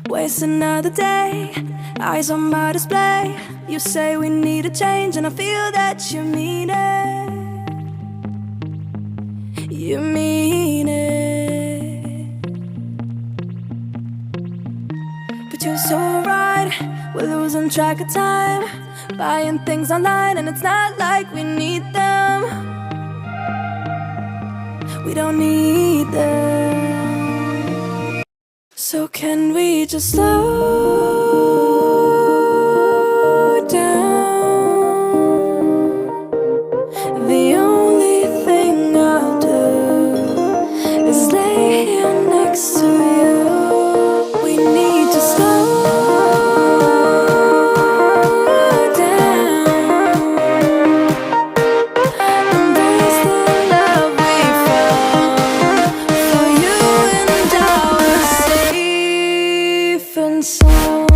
Waste another day, eyes on my display. You say we need a change, and I feel that you mean it. You mean it. But you're so right, we're losing track of time, buying things online, and it's not like we need them. We don't need them. So can we just slow down? The only thing I'll do is lay here next to you. We need to slow down. Embrace the love we found. For you and I are safe and sound.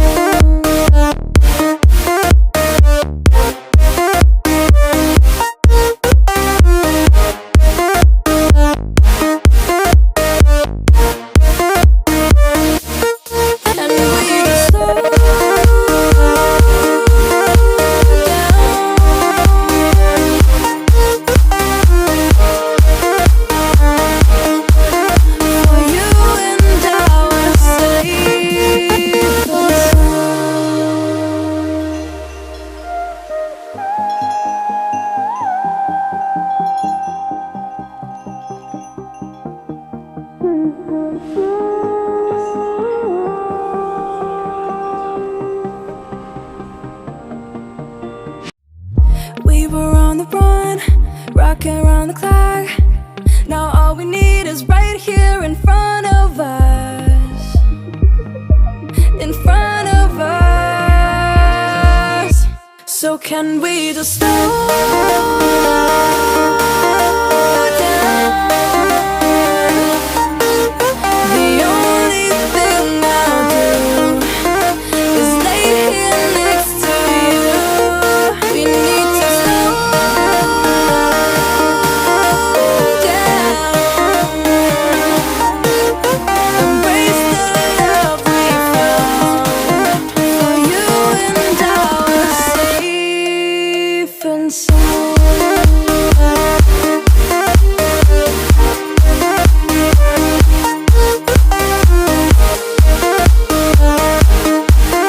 We were on the run, rocking around the clock. Now all we need is right here in front of us. In front of us. So can we just slow down? The only thing I'll do is lay here next to you. We need to slow down. Embrace the love we found. For you and I are safe and sound.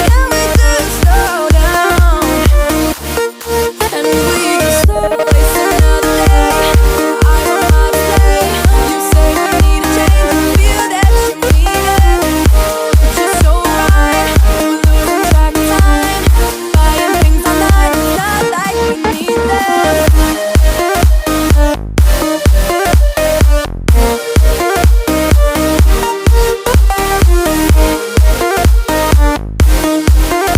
Can we just slow down? And we just waste another day. I don't know to say. You say we need a change, and feel that you mean it. But you're so right, we're losing track of time, buying things online, it's not like we need them.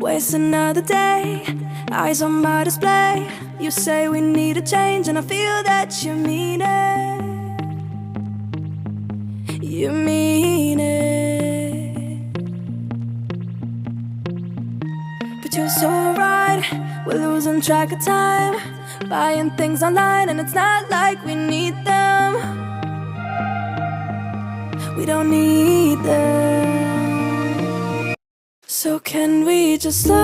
Waste another day, eyes on my display. You say we need a change, and I feel that you mean it. You mean it. But you're so right, we're losing track of time, buying things online, and it's not like we need them. We don't need them. So can we just slow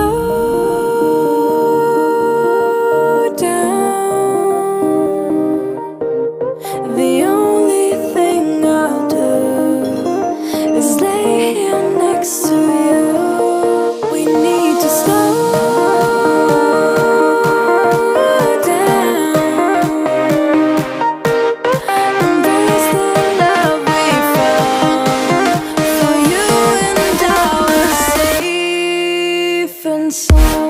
down? The only thing I'll do is lay here next to you. We need to slow down. Embrace the love we found. For you and I are safe and sound.